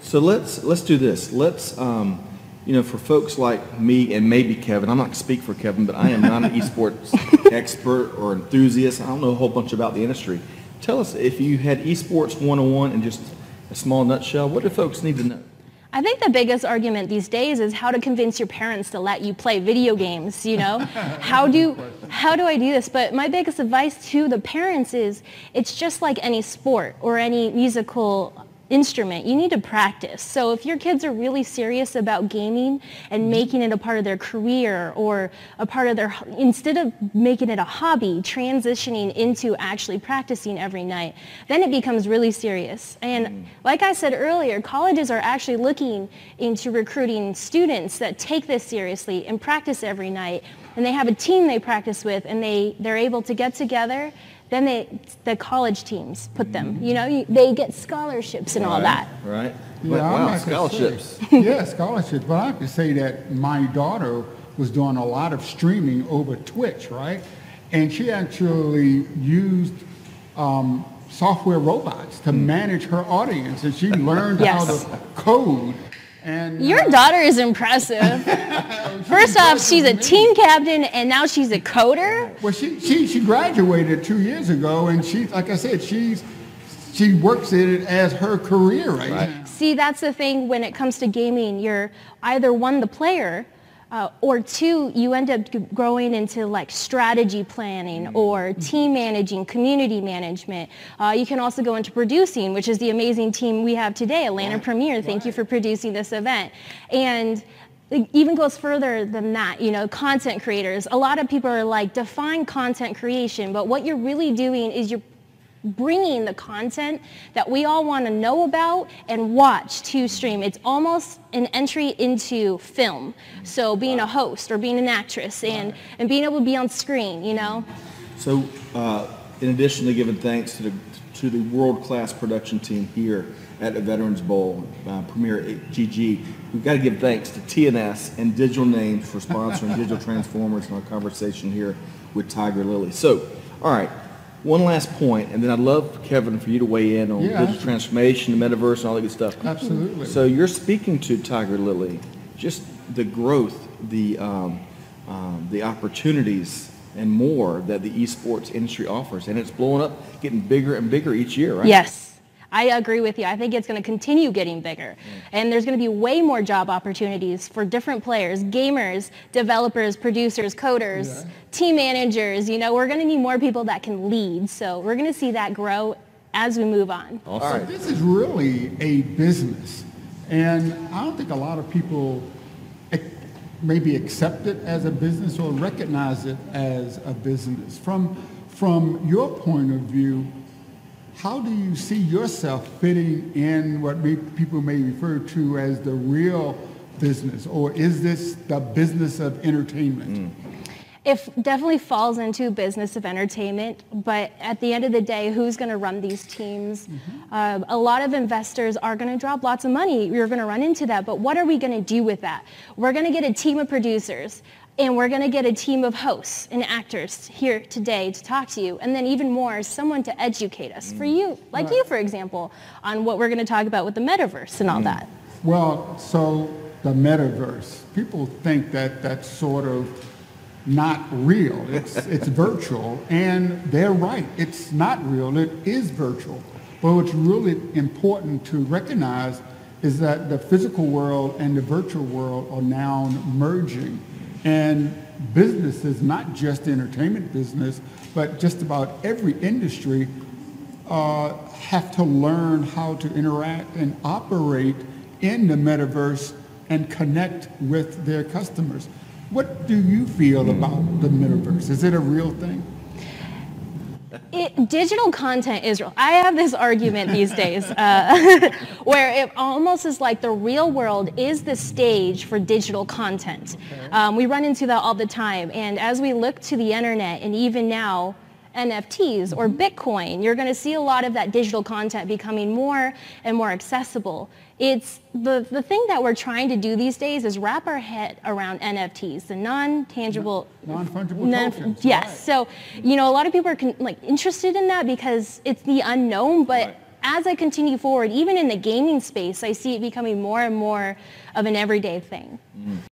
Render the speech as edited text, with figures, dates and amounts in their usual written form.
So let's do this. Let's for folks like me and maybe Kevin, I'm not going to speak for Kevin, but I am not an esports expert or enthusiast. I don't know a whole bunch about the industry. Tell us, if you had esports 101 in just a small nutshell, what do folks need to know? I think the biggest argument these days is how to convince your parents to let you play video games, How do I do this? But my biggest advice to the parents is it's just like any sport or any musical instrument. You need to practice. So if your kids are really serious about gaming and making it a part of their career or a part of their, instead of making it a hobby, transitioning into actually practicing every night, then it becomes really serious. And like I said earlier, colleges are actually looking into recruiting students that take this seriously and practice every night. And they have a team they practice with, and they're able to get together. Then the college teams put them, they get scholarships and all that. Right. Yeah, wow, scholarships. Yeah, scholarships. But I have to say that my daughter was doing a lot of streaming over Twitch, right? And she actually used software robots to manage her audience, and she learned how to code. And your daughter is impressive. First off, she's a team captain, and now she's a coder. Well, she graduated 2 years ago, and she, like I said, she works in it as her career right now. See, that's the thing when it comes to gaming. You're either one, the player, or two, you end up growing into like strategy planning or team managing, community management. You can also go into producing, which is the amazing team we have today, Atlanta Premier. Thank you for producing this event. And it even goes further than that, content creators. A lot of people are like, define content creation, but what you're really doing is you're bringing the content that we all want to know about and watch to stream. It's almost an entry into film. So being a host or being an actress and being able to be on screen, So in addition to giving thanks to the world-class production team here at the Veterans Bowl, Premier GG, we've got to give thanks to TNS and Digital Names for sponsoring Digital Transformers in our conversation here with Tygarlily. So, all right. One last point, and then I'd love, Kevin, for you to weigh in on digital transformation, the metaverse, and all that good stuff. Absolutely. So you're speaking to Tygarlily, just the growth, the opportunities, and more that the esports industry offers, and it's blowing up, getting bigger and bigger each year, right? Yes. I agree with you. I think it's going to continue getting bigger. And there's going to be way more job opportunities for different players, gamers, developers, producers, coders, team managers. We're going to need more people that can lead. So we're going to see that grow as we move on. Awesome. All right. This is really a business. And I don't think a lot of people maybe accept it as a business or recognize it as a business. From your point of view, how do you see yourself fitting in what people may refer to as the real business, or is this the business of entertainment? It definitely falls into business of entertainment, but at the end of the day, who's going to run these teams? A lot of investors are going to drop lots of money. You're going to run into that, but what are we going to do with that? We're going to get a team of producers, and we're going to get a team of hosts and actors here today to talk to you. And then even more, someone to educate us. For you, like you, for example, on what we're going to talk about with the metaverse and all that. Well, so the metaverse, people think that that's sort of not real. It's virtual. And they're right. It's not real. It is virtual. But what's really important to recognize is that the physical world and the virtual world are now merging. And business is not just entertainment business, but just about every industry have to learn how to interact and operate in the metaverse and connect with their customers. What do you feel about the metaverse? Is it a real thing? Digital content is real. I have this argument these days where it almost is like the real world is the stage for digital content. We run into that all the time. And as we look to the internet, and even now, NFTs or Bitcoin, you're going to see a lot of that digital content becoming more and more accessible. It's the thing that we're trying to do these days is wrap our head around NFTs, the non-tangible, non-fungible tokens. Yes. Right. So, a lot of people are interested in that because it's the unknown, but as I continue forward, even in the gaming space, I see it becoming more and more of an everyday thing.